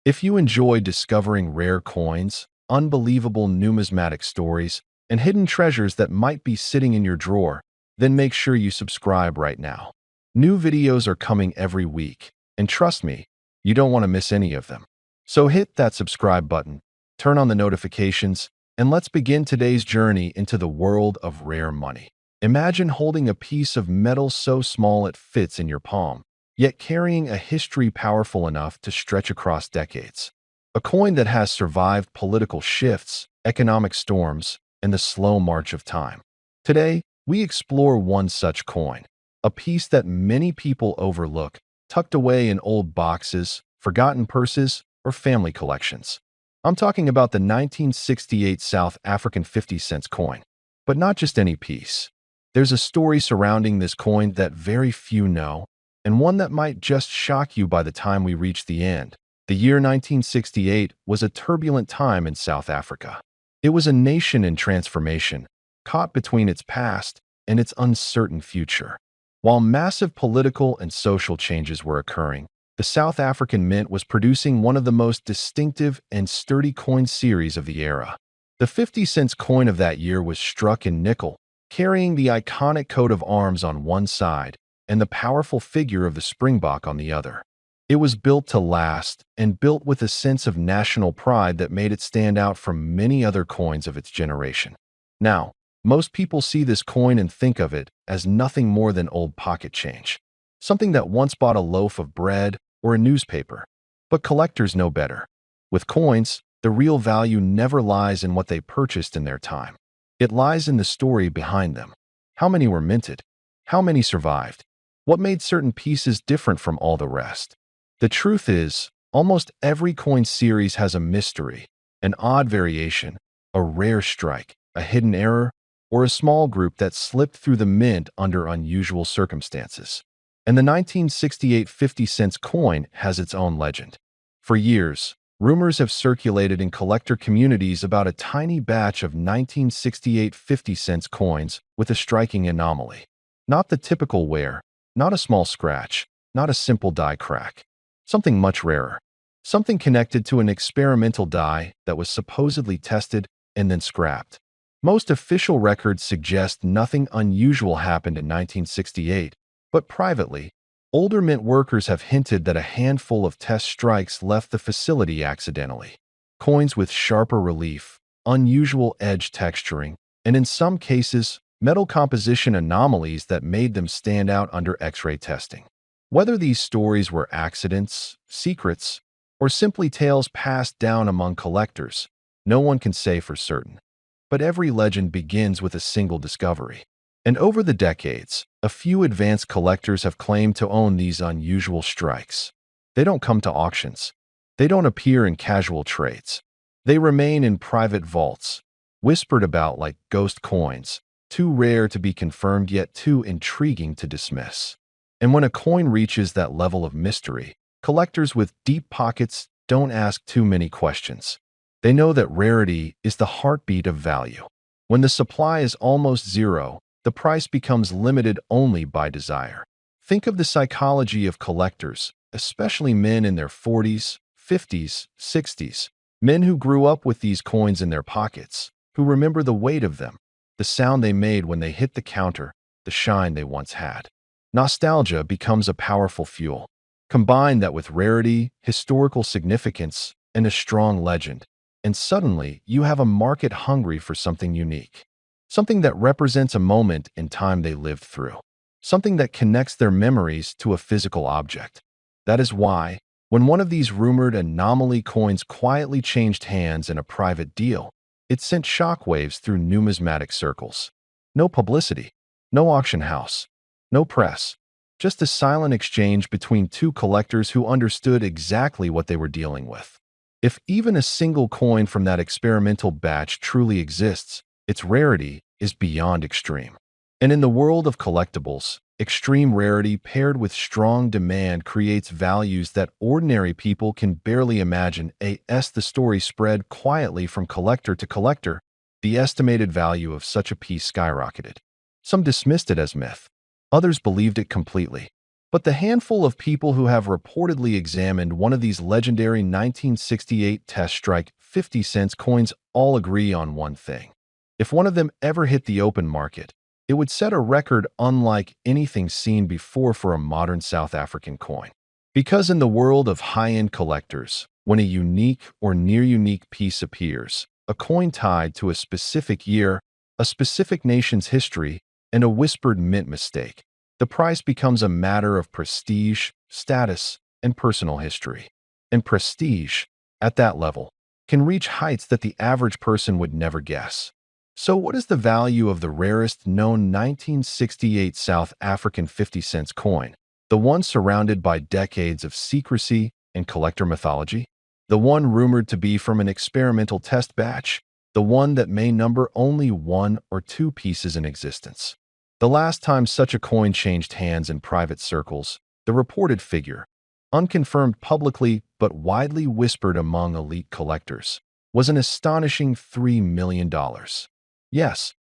If you enjoy discovering rare coins, unbelievable numismatic stories, and hidden treasures that might be sitting in your drawer, then make sure you subscribe right now. New videos are coming every week, and trust me, you don't want to miss any of them. So hit that subscribe button, turn on the notifications, and let's begin today's journey into the world of rare money. Imagine holding a piece of metal so small it fits in your palm, yet carrying a history powerful enough to stretch across decades. A coin that has survived political shifts, economic storms, and the slow march of time. Today, we explore one such coin, a piece that many people overlook, tucked away in old boxes, forgotten purses, or family collections. I'm talking about the 1968 South African 50-cent coin. But not just any piece. There's a story surrounding this coin that very few know, and one that might just shock you by the time we reach the end. The year 1968 was a turbulent time in South Africa. It was a nation in transformation, caught between its past and its uncertain future. While massive political and social changes were occurring, the South African Mint was producing one of the most distinctive and sturdy coin series of the era. The 50-cent coin of that year was struck in nickel, carrying the iconic coat of arms on one side and the powerful figure of the Springbok on the other. It was built to last and built with a sense of national pride that made it stand out from many other coins of its generation. Now, most people see this coin and think of it as nothing more than old pocket change, something that once bought a loaf of bread or a newspaper. But collectors know better. With coins, the real value never lies in what they purchased in their time. It lies in the story behind them. How many were minted? How many survived? What made certain pieces different from all the rest? The truth is, almost every coin series has a mystery, an odd variation, a rare strike, a hidden error, or a small group that slipped through the mint under unusual circumstances. And the 1968 50-cent coin has its own legend. For years, rumors have circulated in collector communities about a tiny batch of 1968 50-cent coins with a striking anomaly. Not the typical wear, not a small scratch, not a simple die crack. Something much rarer. Something connected to an experimental die that was supposedly tested and then scrapped. Most official records suggest nothing unusual happened in 1968, but privately, older mint workers have hinted that a handful of test strikes left the facility accidentally. Coins with sharper relief, unusual edge texturing, and in some cases, metal composition anomalies that made them stand out under X-ray testing. Whether these stories were accidents, secrets, or simply tales passed down among collectors, no one can say for certain. But every legend begins with a single discovery. And over the decades, a few advanced collectors have claimed to own these unusual strikes. They don't come to auctions. They don't appear in casual trades. They remain in private vaults, whispered about like ghost coins, too rare to be confirmed yet too intriguing to dismiss. And when a coin reaches that level of mystery, collectors with deep pockets don't ask too many questions. They know that rarity is the heartbeat of value. When the supply is almost zero, the price becomes limited only by desire. Think of the psychology of collectors, especially men in their 40s, 50s, 60s, men who grew up with these coins in their pockets, who remember the weight of them, the sound they made when they hit the counter, the shine they once had. Nostalgia becomes a powerful fuel. Combine that with rarity, historical significance, and a strong legend, and suddenly you have a market hungry for something unique. Something that represents a moment in time they lived through. Something that connects their memories to a physical object. That is why, when one of these rumored anomaly coins quietly changed hands in a private deal, it sent shockwaves through numismatic circles. No publicity, no auction house, no press, just a silent exchange between two collectors who understood exactly what they were dealing with. If even a single coin from that experimental batch truly exists, its rarity is beyond extreme. And in the world of collectibles, extreme rarity paired with strong demand creates values that ordinary people can barely imagine. As the story spread quietly from collector to collector, the estimated value of such a piece skyrocketed. Some dismissed it as myth. Others believed it completely. But the handful of people who have reportedly examined one of these legendary 1968 test strike 50-cent coins all agree on one thing. If one of them ever hit the open market, it would set a record unlike anything seen before for a modern South African coin. Because in the world of high-end collectors, when a unique or near-unique piece appears, a coin tied to a specific year, a specific nation's history, and a whispered mint mistake, the price becomes a matter of prestige, status, and personal history. And prestige, at that level, can reach heights that the average person would never guess. So what is the value of the rarest known 1968 South African 50-cent coin, the one surrounded by decades of secrecy and collector mythology? The one rumored to be from an experimental test batch? The one that may number only one or two pieces in existence? The last time such a coin changed hands in private circles, the reported figure, unconfirmed publicly but widely whispered among elite collectors, was an astonishing $3 million. Yes,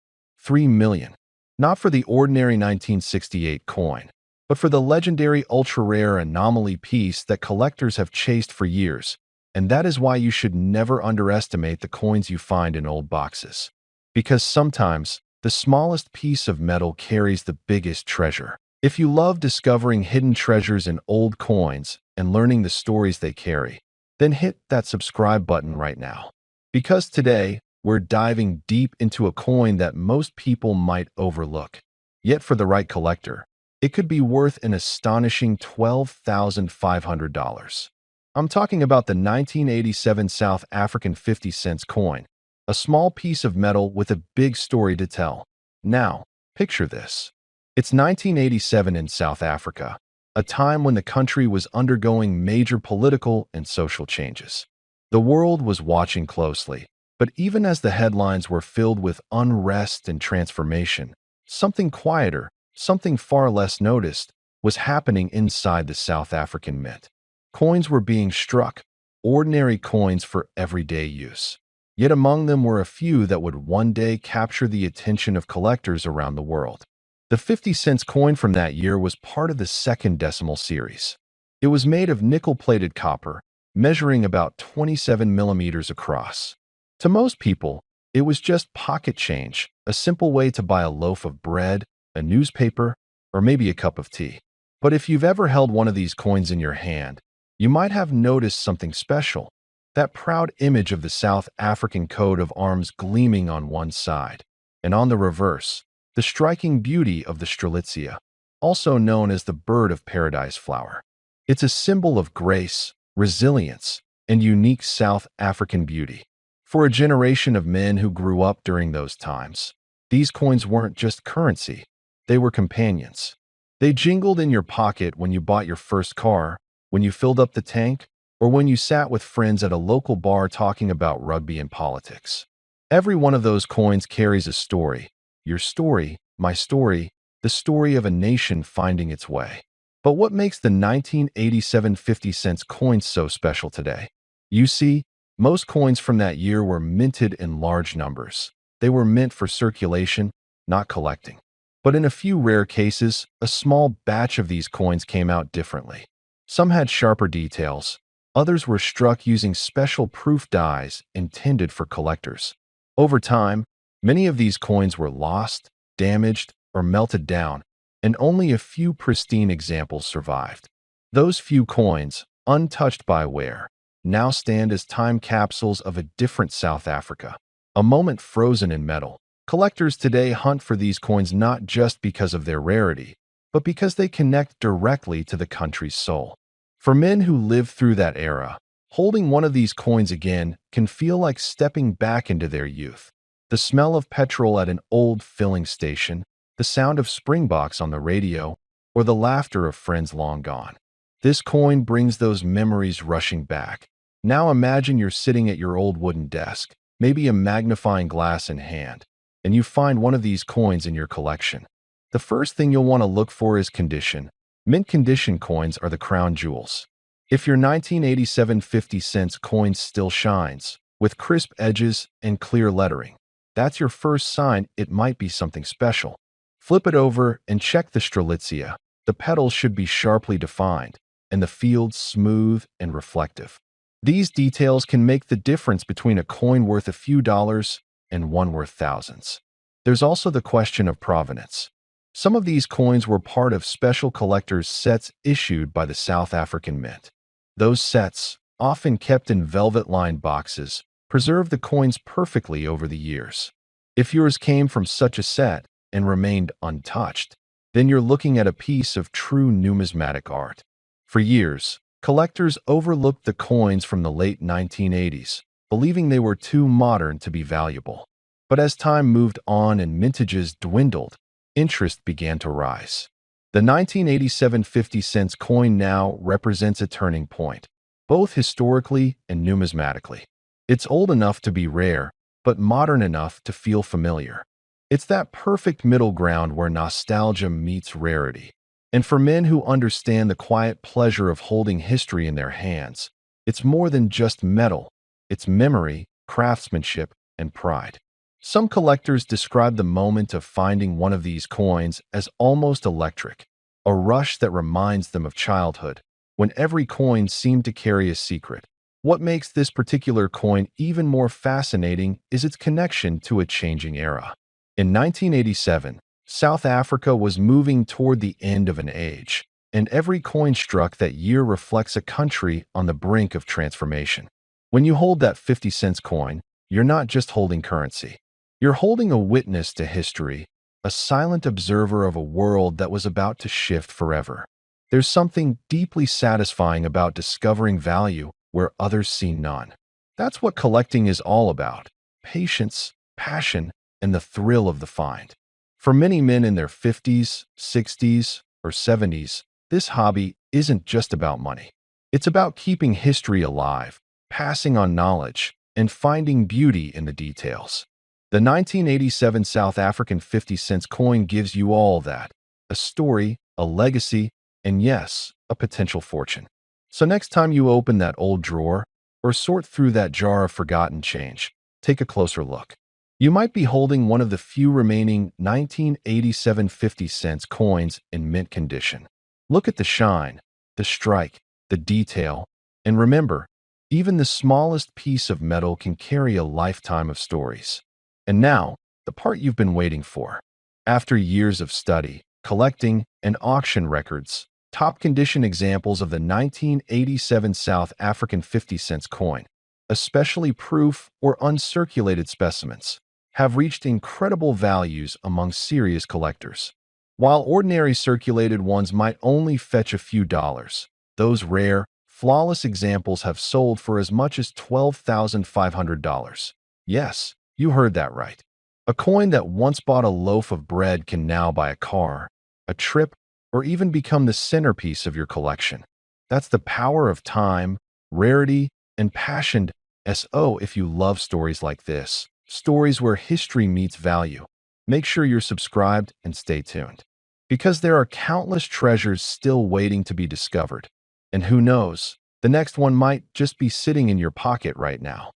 $3 million. Not for the ordinary 1968 coin, but for the legendary ultra-rare anomaly piece that collectors have chased for years. And that is why you should never underestimate the coins you find in old boxes. Because sometimes, the smallest piece of metal carries the biggest treasure. If you love discovering hidden treasures in old coins and learning the stories they carry, then hit that subscribe button right now. Because today, we're diving deep into a coin that most people might overlook. Yet for the right collector, it could be worth an astonishing $12,500. I'm talking about the 1987 South African 50-cent coin, a small piece of metal with a big story to tell. Now, picture this. It's 1987 in South Africa, a time when the country was undergoing major political and social changes. The world was watching closely, but even as the headlines were filled with unrest and transformation, something quieter, something far less noticed, was happening inside the South African mint. Coins were being struck, ordinary coins for everyday use. Yet among them were a few that would one day capture the attention of collectors around the world. The 50-cent coin from that year was part of the second decimal series. It was made of nickel-plated copper, measuring about 27 millimeters across. To most people, it was just pocket change, a simple way to buy a loaf of bread, a newspaper, or maybe a cup of tea. But if you've ever held one of these coins in your hand, you might have noticed something special. That proud image of the South African coat of arms gleaming on one side, and on the reverse, the striking beauty of the strelitzia, also known as the bird of paradise flower. It's a symbol of grace, resilience, and unique South African beauty. For a generation of men who grew up during those times, these coins weren't just currency, they were companions. They jingled in your pocket when you bought your first car, when you filled up the tank, or when you sat with friends at a local bar talking about rugby and politics. Every one of those coins carries a story. Your story, my story, the story of a nation finding its way. But what makes the 1987 50-cent coins so special today? You see, most coins from that year were minted in large numbers. They were meant for circulation, not collecting. But in a few rare cases, a small batch of these coins came out differently. Some had sharper details. Others were struck using special proof dies intended for collectors. Over time, many of these coins were lost, damaged, or melted down, and only a few pristine examples survived. Those few coins, untouched by wear, now stand as time capsules of a different South Africa, a moment frozen in metal. Collectors today hunt for these coins not just because of their rarity, but because they connect directly to the country's soul. For men who lived through that era, holding one of these coins again can feel like stepping back into their youth. The smell of petrol at an old filling station, the sound of Springboks on the radio, or the laughter of friends long gone. This coin brings those memories rushing back. Now imagine you're sitting at your old wooden desk, maybe a magnifying glass in hand, and you find one of these coins in your collection. The first thing you'll want to look for is condition. Mint condition coins are the crown jewels. If your 1987 50-cent coin still shines, with crisp edges and clear lettering, that's your first sign it might be something special. Flip it over and check the strelitzia. The petals should be sharply defined, and the field smooth and reflective. These details can make the difference between a coin worth a few dollars and one worth thousands. There's also the question of provenance. Some of these coins were part of special collectors' sets issued by the South African Mint. Those sets, often kept in velvet-lined boxes, preserve the coins perfectly over the years. If yours came from such a set and remained untouched, then you're looking at a piece of true numismatic art. For years, collectors overlooked the coins from the late 1980s, believing they were too modern to be valuable. But as time moved on and mintages dwindled, interest began to rise. The 1987 50-cent coin now represents a turning point, both historically and numismatically. It's old enough to be rare, but modern enough to feel familiar. It's that perfect middle ground where nostalgia meets rarity. And for men who understand the quiet pleasure of holding history in their hands, it's more than just metal. It's memory, craftsmanship, and pride. Some collectors describe the moment of finding one of these coins as almost electric, a rush that reminds them of childhood, when every coin seemed to carry a secret. What makes this particular coin even more fascinating is its connection to a changing era. In 1987, South Africa was moving toward the end of an age, and every coin struck that year reflects a country on the brink of transformation. When you hold that 50-cent coin, you're not just holding currency. You're holding a witness to history, a silent observer of a world that was about to shift forever. There's something deeply satisfying about discovering value where others see none. That's what collecting is all about: patience, passion, and the thrill of the find. For many men in their 50s, 60s, or 70s, this hobby isn't just about money. It's about keeping history alive, passing on knowledge, and finding beauty in the details. The 1987 South African 50-cent coin gives you all that: a story, a legacy, and yes, a potential fortune. So next time you open that old drawer or sort through that jar of forgotten change, take a closer look. You might be holding one of the few remaining 1987 50-cent coins in mint condition. Look at the shine, the strike, the detail, and remember, even the smallest piece of metal can carry a lifetime of stories. And now, the part you've been waiting for. After years of study, collecting, and auction records, top-condition examples of the 1987 South African 50-cent coin, especially proof or uncirculated specimens, have reached incredible values among serious collectors. While ordinary circulated ones might only fetch a few dollars, those rare, flawless examples have sold for as much as $12,500. Yes, you heard that right. A coin that once bought a loaf of bread can now buy a car, a trip, or even become the centerpiece of your collection. That's the power of time, rarity, and passion. So if you love stories like this, stories where history meets value, make sure you're subscribed and stay tuned. Because there are countless treasures still waiting to be discovered. And who knows, the next one might just be sitting in your pocket right now.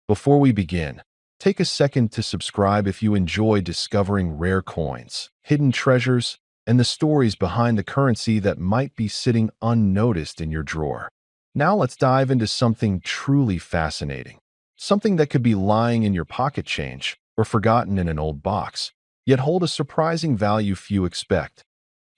Before we begin, take a second to subscribe if you enjoy discovering rare coins, hidden treasures, and the stories behind the currency that might be sitting unnoticed in your drawer. Now let's dive into something truly fascinating. Something that could be lying in your pocket change or forgotten in an old box, yet hold a surprising value few expect.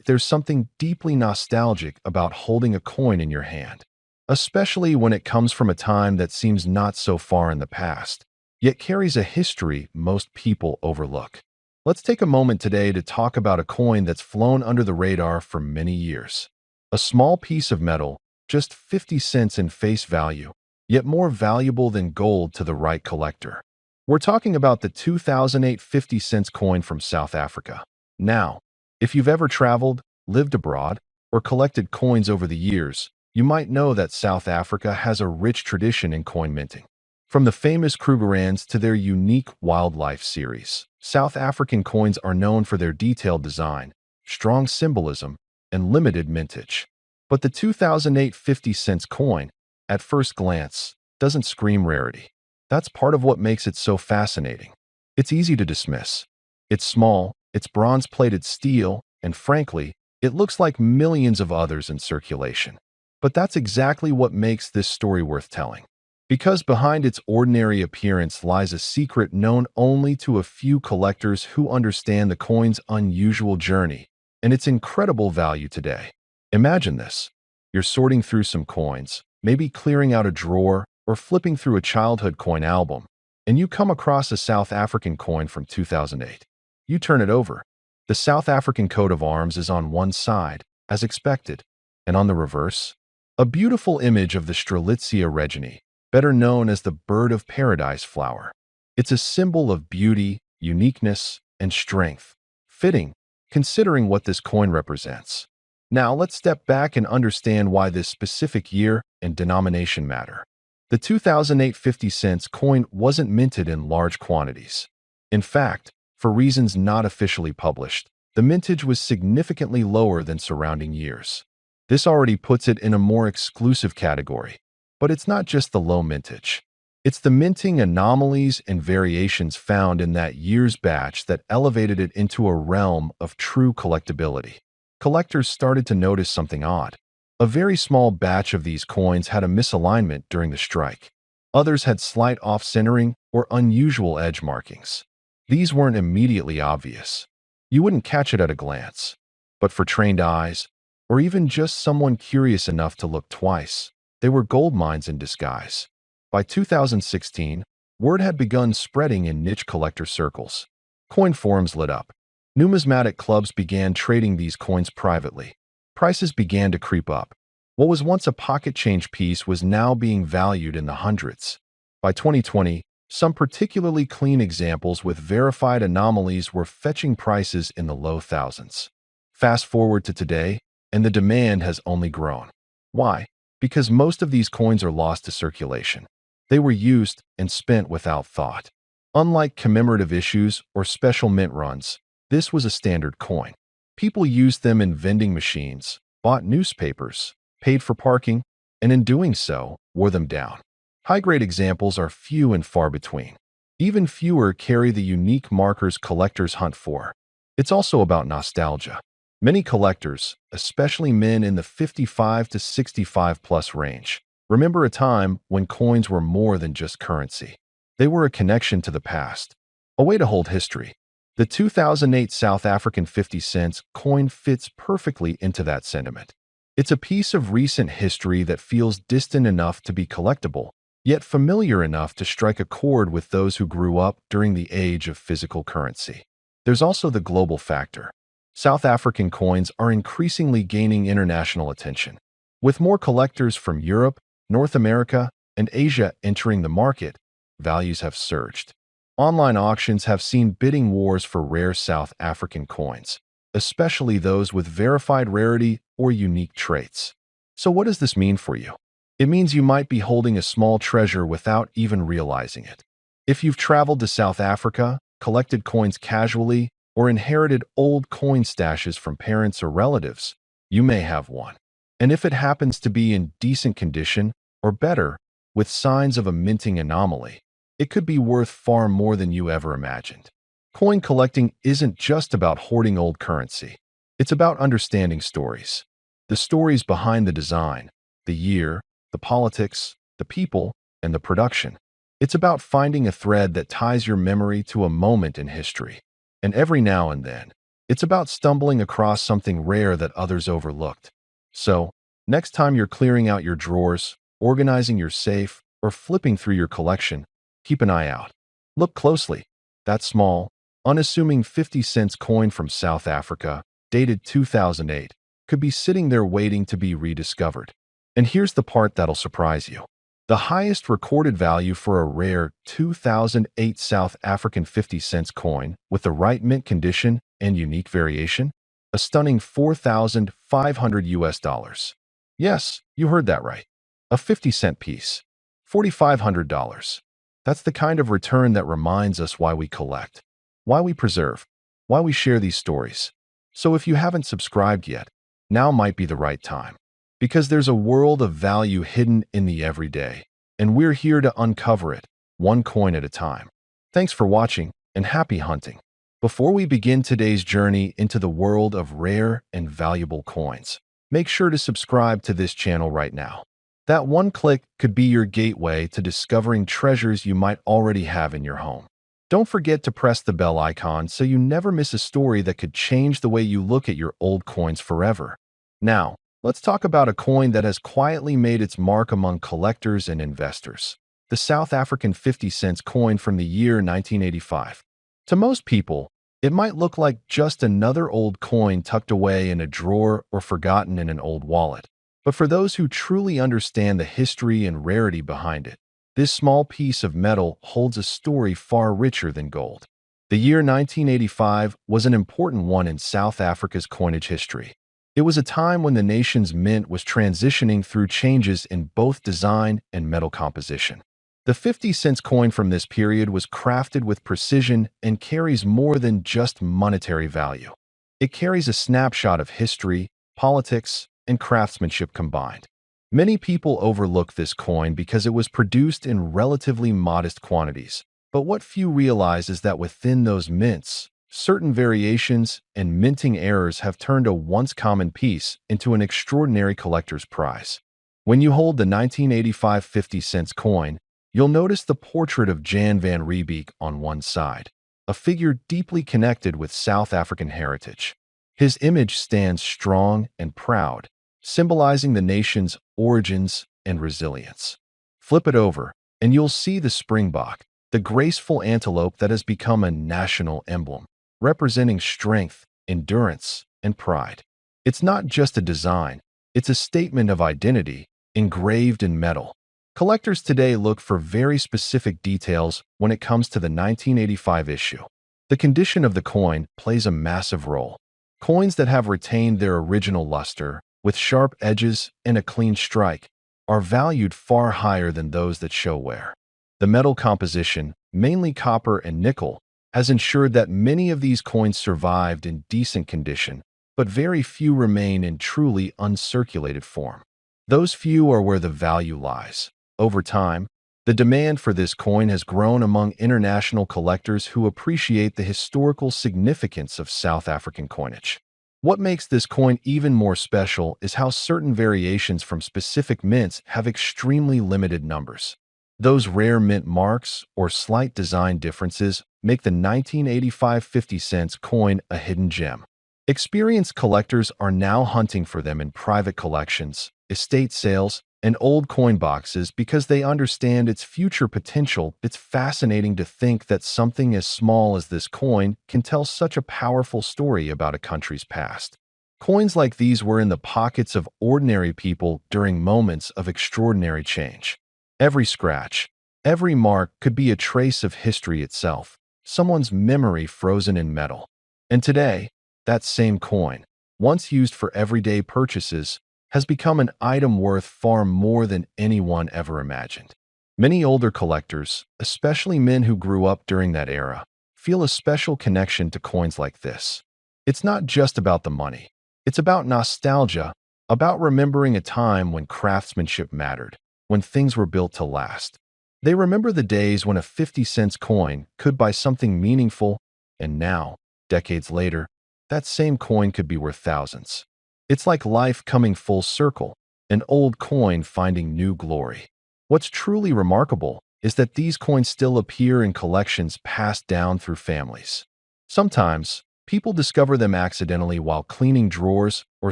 There's something deeply nostalgic about holding a coin in your hand, especially when it comes from a time that seems not so far in the past, yet carries a history most people overlook. Let's take a moment today to talk about a coin that's flown under the radar for many years. A small piece of metal, just 50 cents in face value, yet more valuable than gold to the right collector. We're talking about the 2008 50-cent coin from South Africa. Now, if you've ever traveled, lived abroad, or collected coins over the years, you might know that South Africa has a rich tradition in coin minting. From the famous rands to their unique wildlife series, South African coins are known for their detailed design, strong symbolism, and limited mintage. But the 2008 50-cent coin, at first glance, doesn't scream rarity. That's part of what makes it so fascinating. It's easy to dismiss. It's small, it's bronze-plated steel, and frankly, It looks like millions of others in circulation. But that's exactly what makes this story worth telling. Because behind its ordinary appearance lies a secret known only to a few collectors who understand the coin's unusual journey and its incredible value today. Imagine this. You're sorting through some coins, maybe clearing out a drawer or flipping through a childhood coin album, and you come across a South African coin from 2008. You turn it over. The South African coat of arms is on one side, as expected, and on the reverse, a beautiful image of the Strelitzia reginae, better known as the bird of paradise flower. It's a symbol of beauty, uniqueness, and strength, fitting, considering what this coin represents. Now let's step back and understand why this specific year and denomination matter. The 2008 50-cent coin wasn't minted in large quantities. In fact, for reasons not officially published, the mintage was significantly lower than surrounding years. This already puts it in a more exclusive category. But it's not just the low mintage. It's the minting anomalies and variations found in that year's batch that elevated it into a realm of true collectability. Collectors started to notice something odd. A very small batch of these coins had a misalignment during the strike. Others had slight off-centering or unusual edge markings. These weren't immediately obvious. You wouldn't catch it at a glance. But for trained eyes, or even just someone curious enough to look twice, they were gold mines in disguise. By 2016, word had begun spreading in niche collector circles. Coin forums lit up. Numismatic clubs began trading these coins privately. Prices began to creep up. What was once a pocket change piece was now being valued in the hundreds. By 2020, some particularly clean examples with verified anomalies were fetching prices in the low thousands. Fast forward to today, and the demand has only grown. Why? Because most of these coins are lost to circulation. They were used and spent without thought. Unlike commemorative issues or special mint runs, this was a standard coin. People used them in vending machines, bought newspapers, paid for parking, and in doing so, wore them down. High-grade examples are few and far between. Even fewer carry the unique markers collectors hunt for. It's also about nostalgia. Many collectors, especially men in the 55 to 65 plus range, remember a time when coins were more than just currency. They were a connection to the past, a way to hold history. The 2008 South African 50-cent coin fits perfectly into that sentiment. It's a piece of recent history that feels distant enough to be collectible, yet familiar enough to strike a chord with those who grew up during the age of physical currency. There's also the global factor. South African coins are increasingly gaining international attention. With more collectors from Europe, North America, and Asia entering the market, values have surged. Online auctions have seen bidding wars for rare South African coins, especially those with verified rarity or unique traits. So what does this mean for you? It means you might be holding a small treasure without even realizing it. If you've traveled to South Africa, collected coins casually, or inherited old coin stashes from parents or relatives, you may have one. And if it happens to be in decent condition, or better, with signs of a minting anomaly, it could be worth far more than you ever imagined. Coin collecting isn't just about hoarding old currency. It's about understanding stories. The stories behind the design, the year, the politics, the people, and the production. It's about finding a thread that ties your memory to a moment in history. And every now and then, it's about stumbling across something rare that others overlooked. So, next time you're clearing out your drawers, organizing your safe, or flipping through your collection, keep an eye out. Look closely. That small, unassuming 50-cent coin from South Africa, dated 2008, could be sitting there waiting to be rediscovered. And here's the part that'll surprise you. The highest recorded value for a rare 2008 South African 50-cent coin with the right mint condition and unique variation? A stunning $4,500. Yes, you heard that right. A 50-cent piece. $4,500. That's the kind of return that reminds us why we collect, why we preserve, why we share these stories. So if you haven't subscribed yet, now might be the right time. Because there's a world of value hidden in the everyday, and we're here to uncover it, one coin at a time. Thanks for watching, and happy hunting. Before we begin today's journey into the world of rare and valuable coins, make sure to subscribe to this channel right now. That one click could be your gateway to discovering treasures you might already have in your home. Don't forget to press the bell icon so you never miss a story that could change the way you look at your old coins forever. Now, let's talk about a coin that has quietly made its mark among collectors and investors. The South African 50-cent coin from the year 1985. To most people, it might look like just another old coin tucked away in a drawer or forgotten in an old wallet. But for those who truly understand the history and rarity behind it, this small piece of metal holds a story far richer than gold. The year 1985 was an important one in South Africa's coinage history. It was a time when the nation's mint was transitioning through changes in both design and metal composition. The 50-cent coin from this period was crafted with precision and carries more than just monetary value. It carries a snapshot of history, politics, and craftsmanship combined. Many people overlook this coin because it was produced in relatively modest quantities. But what few realize is that within those mints, certain variations and minting errors have turned a once common piece into an extraordinary collector's prize. When you hold the 1985 50-cent coin, you'll notice the portrait of Jan van Riebeeck on one side, a figure deeply connected with South African heritage. His image stands strong and proud, symbolizing the nation's origins and resilience. Flip it over, and you'll see the springbok, the graceful antelope that has become a national emblem, representing strength, endurance, and pride. It's not just a design, it's a statement of identity, engraved in metal. Collectors today look for very specific details when it comes to the 1985 issue. The condition of the coin plays a massive role. Coins that have retained their original luster, with sharp edges and a clean strike, are valued far higher than those that show wear. The metal composition, mainly copper and nickel, has ensured that many of these coins survived in decent condition, but very few remain in truly uncirculated form. Those few are where the value lies. Over time, the demand for this coin has grown among international collectors who appreciate the historical significance of South African coinage. What makes this coin even more special is how certain variations from specific mints have extremely limited numbers. Those rare mint marks or slight design differences make the 1985 50-cent coin a hidden gem. Experienced collectors are now hunting for them in private collections, estate sales, and old coin boxes because they understand its future potential. It's fascinating to think that something as small as this coin can tell such a powerful story about a country's past. Coins like these were in the pockets of ordinary people during moments of extraordinary change. Every scratch, every mark could be a trace of history itself, someone's memory frozen in metal. And today, that same coin, once used for everyday purchases, has become an item worth far more than anyone ever imagined. Many older collectors, especially men who grew up during that era, feel a special connection to coins like this. It's not just about the money. It's about nostalgia, about remembering a time when craftsmanship mattered, when things were built to last. They remember the days when a 50-cent coin could buy something meaningful, and now, decades later, that same coin could be worth thousands. It's like life coming full circle, an old coin finding new glory. What's truly remarkable is that these coins still appear in collections passed down through families. Sometimes, people discover them accidentally while cleaning drawers or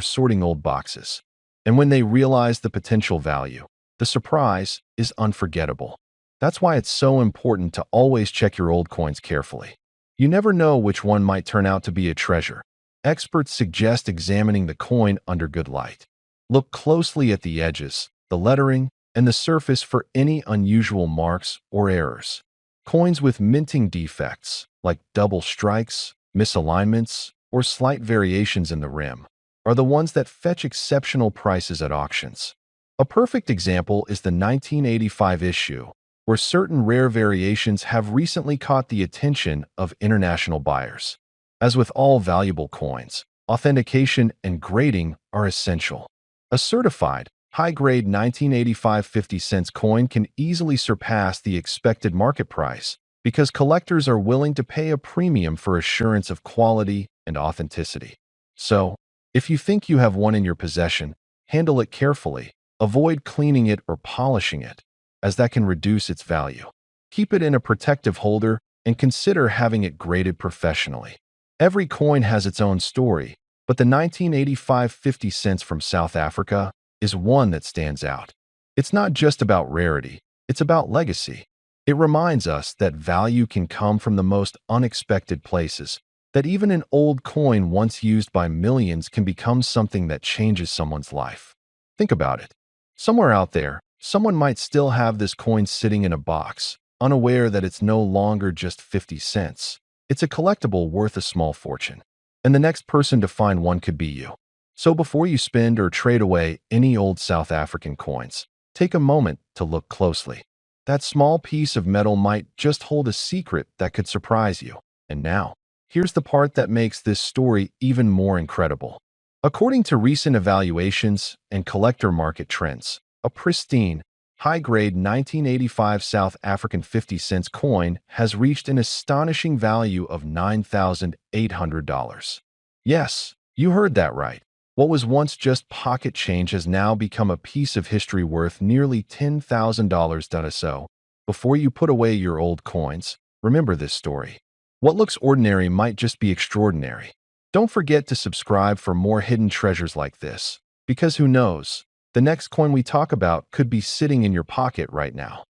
sorting old boxes. And when they realize the potential value, the surprise is unforgettable. That's why it's so important to always check your old coins carefully. You never know which one might turn out to be a treasure. Experts suggest examining the coin under good light. Look closely at the edges, the lettering, and the surface for any unusual marks or errors. Coins with minting defects, like double strikes, misalignments, or slight variations in the rim, are the ones that fetch exceptional prices at auctions. A perfect example is the 1985 issue, where certain rare variations have recently caught the attention of international buyers. As with all valuable coins, authentication and grading are essential. A certified, high-grade 1985 50-cent coin can easily surpass the expected market price because collectors are willing to pay a premium for assurance of quality and authenticity. So, if you think you have one in your possession, handle it carefully. Avoid cleaning it or polishing it, as that can reduce its value. Keep it in a protective holder and consider having it graded professionally. Every coin has its own story, but the 1985 50 cents from South Africa is one that stands out. It's not just about rarity, it's about legacy. It reminds us that value can come from the most unexpected places, that even an old coin once used by millions can become something that changes someone's life. Think about it. Somewhere out there, someone might still have this coin sitting in a box, unaware that it's no longer just 50 cents. It's a collectible worth a small fortune. And the next person to find one could be you. So before you spend or trade away any old South African coins, take a moment to look closely. That small piece of metal might just hold a secret that could surprise you. And now, here's the part that makes this story even more incredible. According to recent evaluations and collector market trends, a pristine, high-grade 1985 South African 50 cents coin has reached an astonishing value of $9,800. Yes, you heard that right. What was once just pocket change has now become a piece of history worth nearly $10,000. So, before you put away your old coins, remember this story. What looks ordinary might just be extraordinary. Don't forget to subscribe for more hidden treasures like this, because who knows, the next coin we talk about could be sitting in your pocket right now.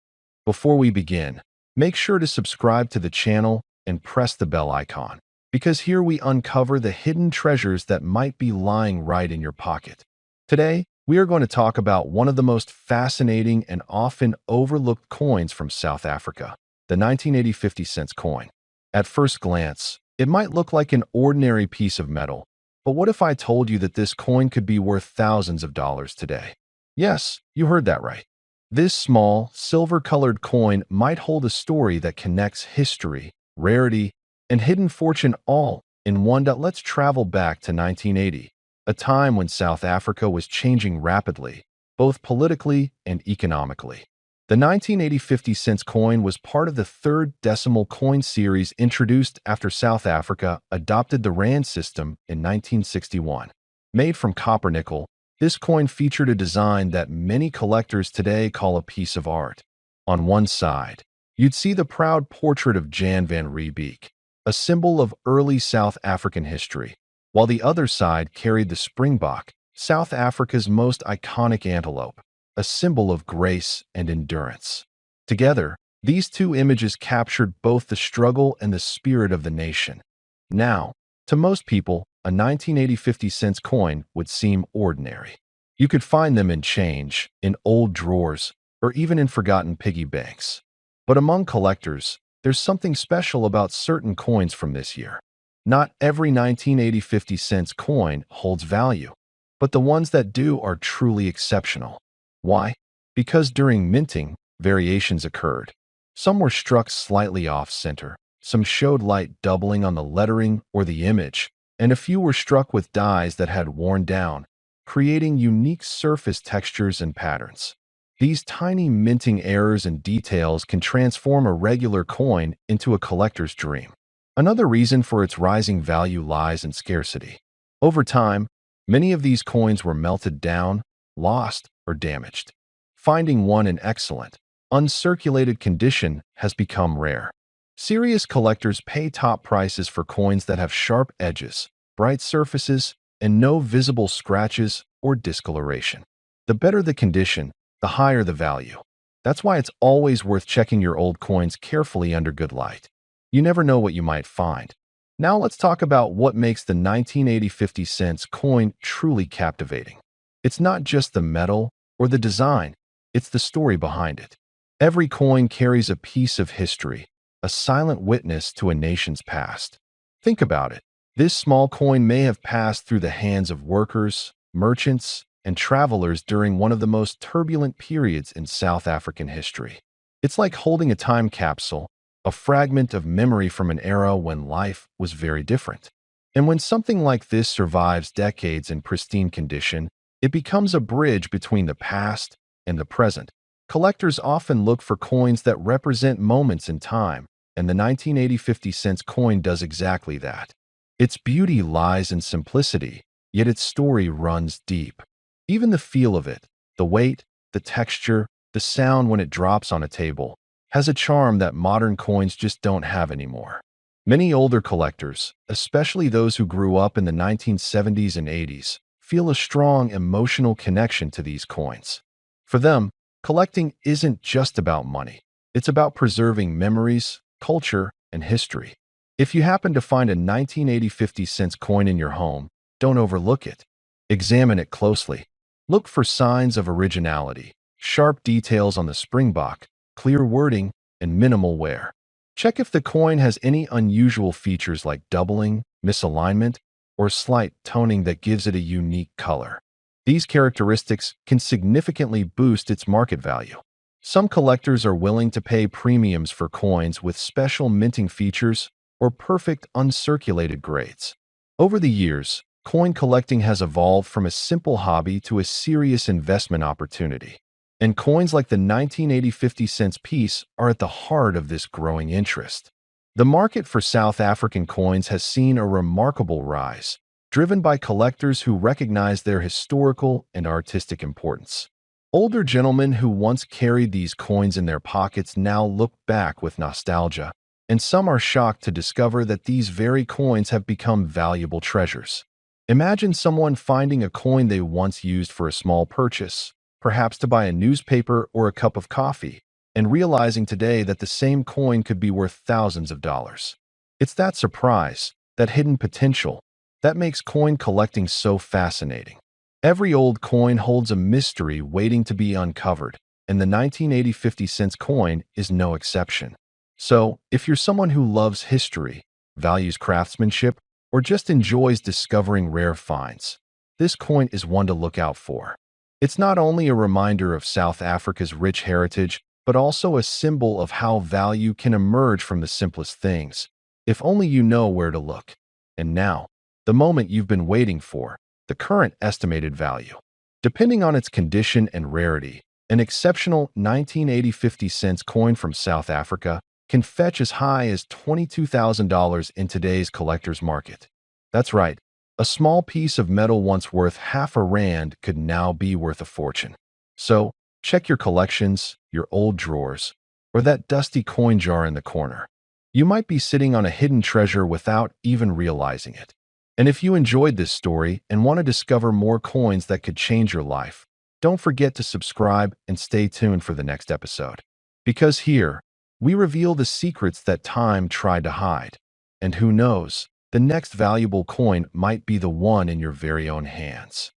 Before we begin, make sure to subscribe to the channel and press the bell icon, because here we uncover the hidden treasures that might be lying right in your pocket. Today, we are going to talk about one of the most fascinating and often overlooked coins from South Africa, the 1980 50 cents coin. At first glance, it might look like an ordinary piece of metal, but what if I told you that this coin could be worth thousands of dollars today? Yes, you heard that right. This small, silver-colored coin might hold a story that connects history, rarity, and hidden fortune all in one. Let's travel back to 1980, a time when South Africa was changing rapidly, both politically and economically. The 1980 50 cents coin was part of the third decimal coin series introduced after South Africa adopted the rand system in 1961. Made from copper nickel, this coin featured a design that many collectors today call a piece of art. On one side, you'd see the proud portrait of Jan van Riebeeck, a symbol of early South African history, while the other side carried the springbok, South Africa's most iconic antelope, a symbol of grace and endurance. Together, these two images captured both the struggle and the spirit of the nation. Now, to most people, a 1980 50 cents coin would seem ordinary. You could find them in change, in old drawers, or even in forgotten piggy banks. But among collectors, there's something special about certain coins from this year. Not every 1980 50 cents coin holds value, but the ones that do are truly exceptional. Why? Because during minting, variations occurred. Some were struck slightly off-center, some showed light doubling on the lettering or the image, and a few were struck with dyes that had worn down, creating unique surface textures and patterns. These tiny minting errors and details can transform a regular coin into a collector's dream. Another reason for its rising value lies in scarcity. Over time, many of these coins were melted down, lost, or damaged. Finding one in excellent, uncirculated condition has become rare. Serious collectors pay top prices for coins that have sharp edges, bright surfaces, and no visible scratches or discoloration. The better the condition, the higher the value. That's why it's always worth checking your old coins carefully under good light. You never know what you might find. Now let's talk about what makes the 1980 50 cents coin truly captivating. It's not just the metal or the design, it's the story behind it. Every coin carries a piece of history, a silent witness to a nation's past. Think about it. This small coin may have passed through the hands of workers, merchants, and travelers during one of the most turbulent periods in South African history. It's like holding a time capsule, a fragment of memory from an era when life was very different. And when something like this survives decades in pristine condition, it becomes a bridge between the past and the present. Collectors often look for coins that represent moments in time, and the 1980 50-cent coin does exactly that. Its beauty lies in simplicity, yet its story runs deep. Even the feel of it, the weight, the texture, the sound when it drops on a table, has a charm that modern coins just don't have anymore. Many older collectors, especially those who grew up in the 1970s and 80s, feel a strong emotional connection to these coins. For them, collecting isn't just about money. It's about preserving memories, culture, and history. If you happen to find a 1980 50-cent coin in your home, don't overlook it. Examine it closely. Look for signs of originality, sharp details on the springbok, clear wording, and minimal wear. Check if the coin has any unusual features like doubling, misalignment, or slight toning that gives it a unique color. These characteristics can significantly boost its market value. Some collectors are willing to pay premiums for coins with special minting features or perfect uncirculated grades. Over the years, coin collecting has evolved from a simple hobby to a serious investment opportunity. And coins like the 1980 50-cent piece are at the heart of this growing interest. The market for South African coins has seen a remarkable rise, driven by collectors who recognize their historical and artistic importance. Older gentlemen who once carried these coins in their pockets now look back with nostalgia, and some are shocked to discover that these very coins have become valuable treasures. Imagine someone finding a coin they once used for a small purchase, perhaps to buy a newspaper or a cup of coffee, and realizing today that the same coin could be worth thousands of dollars. It's that surprise, that hidden potential, that makes coin collecting so fascinating. Every old coin holds a mystery waiting to be uncovered, and the 1980 50-cent coin is no exception. So, if you're someone who loves history, values craftsmanship, or just enjoys discovering rare finds, this coin is one to look out for. It's not only a reminder of South Africa's rich heritage, but also a symbol of how value can emerge from the simplest things, if only you know where to look. And now, the moment you've been waiting for, the current estimated value. Depending on its condition and rarity, an exceptional 1980 50-cent coin from South Africa can fetch as high as $22,000 in today's collector's market. That's right. A small piece of metal once worth half a rand could now be worth a fortune. So, check your collections, your old drawers, or that dusty coin jar in the corner. You might be sitting on a hidden treasure without even realizing it. And if you enjoyed this story and want to discover more coins that could change your life, don't forget to subscribe and stay tuned for the next episode. Because here, we reveal the secrets that time tried to hide. And who knows, the next valuable coin might be the one in your very own hands.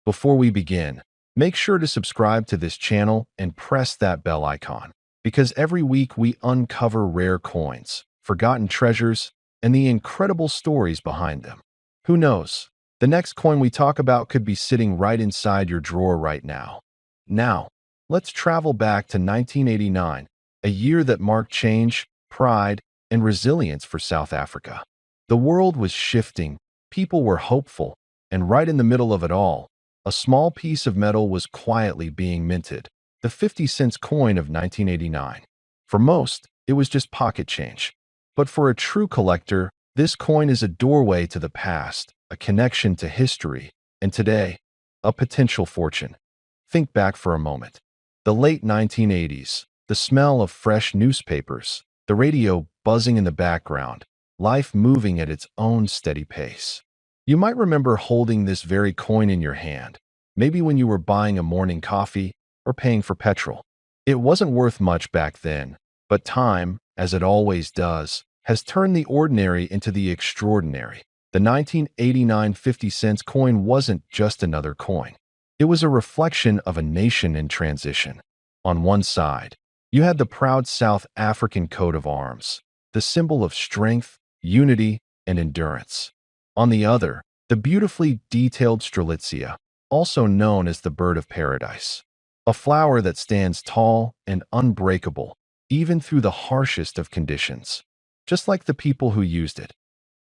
Before we begin, make sure to subscribe to this channel and press that bell icon, because every week we uncover rare coins, forgotten treasures, and the incredible stories behind them. Who knows, the next coin we talk about could be sitting right inside your drawer right now. Now, let's travel back to 1989, a year that marked change, pride, and resilience for South Africa. The world was shifting, people were hopeful, and right in the middle of it all, a small piece of metal was quietly being minted, the 50-cent coin of 1989. For most, it was just pocket change. But for a true collector, this coin is a doorway to the past, a connection to history, and today, a potential fortune. Think back for a moment. The late 1980s, the smell of fresh newspapers, the radio buzzing in the background, life moving at its own steady pace. You might remember holding this very coin in your hand, maybe when you were buying a morning coffee or paying for petrol. It wasn't worth much back then, but time, as it always does, has turned the ordinary into the extraordinary. The 1989 50-cent coin wasn't just another coin. It was a reflection of a nation in transition. On one side, you had the proud South African coat of arms, the symbol of strength, unity, and endurance. On the other, the beautifully detailed strelitzia, also known as the bird of paradise, a flower that stands tall and unbreakable, even through the harshest of conditions, just like the people who used it.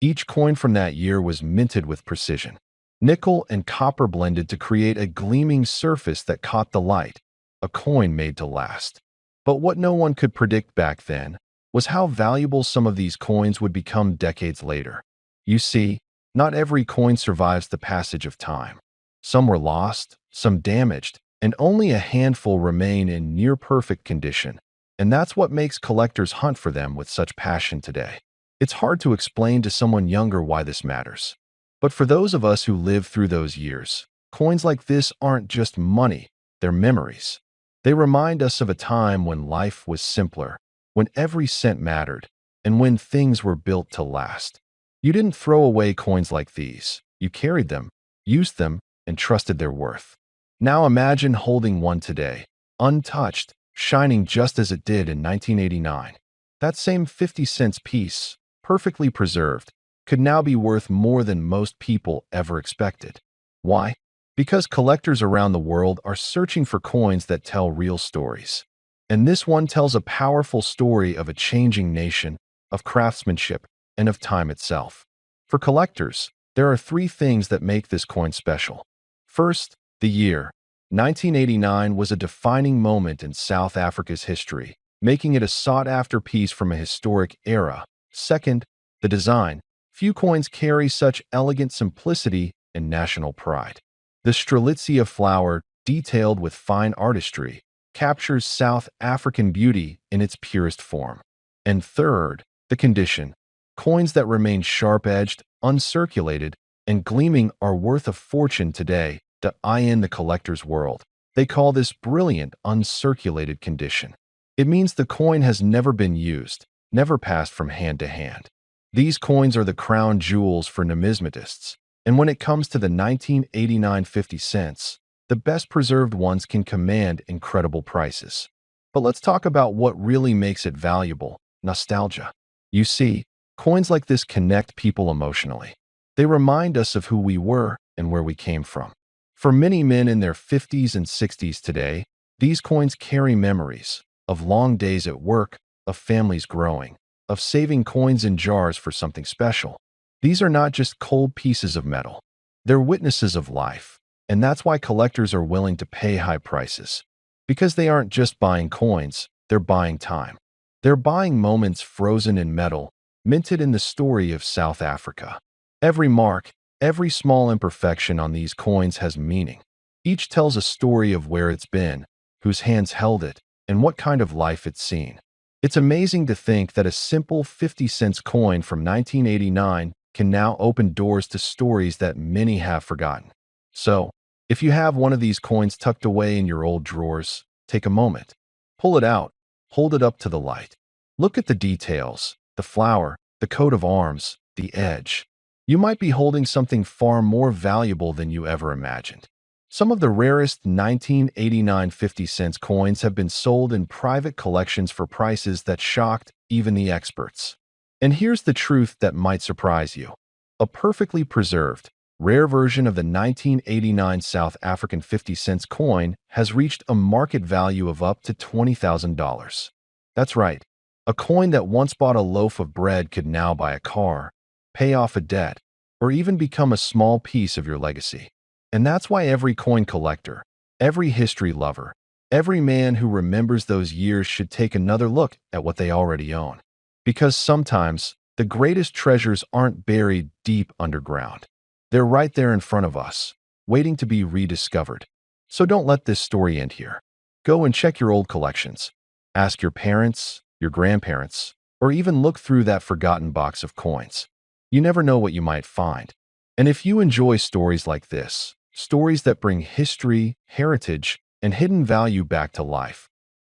Each coin from that year was minted with precision. Nickel and copper blended to create a gleaming surface that caught the light, a coin made to last. But what no one could predict back then was how valuable some of these coins would become decades later. You see, not every coin survives the passage of time. Some were lost, some damaged, and only a handful remain in near-perfect condition. And that's what makes collectors hunt for them with such passion today. It's hard to explain to someone younger why this matters. But for those of us who lived through those years, coins like this aren't just money, they're memories. They remind us of a time when life was simpler, when every cent mattered, and when things were built to last. You didn't throw away coins like these. You carried them, used them, and trusted their worth. Now imagine holding one today, untouched, shining just as it did in 1989. That same 50-cent piece, perfectly preserved, could now be worth more than most people ever expected. Why? Because collectors around the world are searching for coins that tell real stories. And this one tells a powerful story of a changing nation, of craftsmanship, and of time itself. For collectors, there are three things that make this coin special. First, the year. 1989 was a defining moment in South Africa's history, making it a sought-after piece from a historic era. Second, the design. Few coins carry such elegant simplicity and national pride. The Strelitzia flower, detailed with fine artistry, captures South African beauty in its purest form. And third, the condition. Coins that remain sharp-edged, uncirculated, and gleaming are worth a fortune today. In the collector's world, they call this brilliant, uncirculated condition. It means the coin has never been used, never passed from hand to hand. These coins are the crown jewels for numismatists, and when it comes to the 1989 50 cents, the best preserved ones can command incredible prices. But let's talk about what really makes it valuable: nostalgia. You see, coins like this connect people emotionally. They remind us of who we were and where we came from. For many men in their 50s and 60s today, these coins carry memories of long days at work, of families growing, of saving coins in jars for something special. These are not just cold pieces of metal. They're witnesses of life, and that's why collectors are willing to pay high prices. Because they aren't just buying coins, they're buying time. They're buying moments frozen in metal, minted in the story of South Africa. Every mark, every small imperfection on these coins has meaning. Each tells a story of where it's been, whose hands held it, and what kind of life it's seen. It's amazing to think that a simple 50-cent coin from 1989 can now open doors to stories that many have forgotten. So, if you have one of these coins tucked away in your old drawers, take a moment. Pull it out, hold it up to the light. Look at the details, the flower, the coat of arms, the edge. You might be holding something far more valuable than you ever imagined. Some of the rarest 1989 50-cent coins have been sold in private collections for prices that shocked even the experts. And here's the truth that might surprise you. A perfectly preserved, rare version of the 1989 South African 50-cent coin has reached a market value of up to $20,000. That's right. A coin that once bought a loaf of bread could now buy a car, pay off a debt, or even become a small piece of your legacy. And that's why every coin collector, every history lover, every man who remembers those years should take another look at what they already own. Because sometimes, the greatest treasures aren't buried deep underground. They're right there in front of us, waiting to be rediscovered. So don't let this story end here. Go and check your old collections. Ask your parents, your grandparents, or even look through that forgotten box of coins. You never know what you might find. And if you enjoy stories like this, stories that bring history, heritage, and hidden value back to life,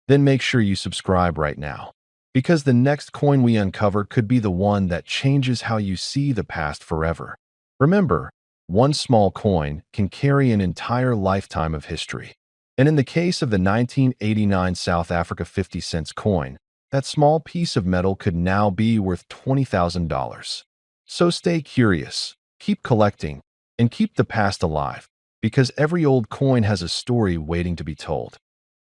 then make sure you subscribe right now. Because the next coin we uncover could be the one that changes how you see the past forever. Remember, one small coin can carry an entire lifetime of history. And in the case of the 1989 South Africa 50-cent coin, that small piece of metal could now be worth $20,000. So stay curious, keep collecting, and keep the past alive, because every old coin has a story waiting to be told.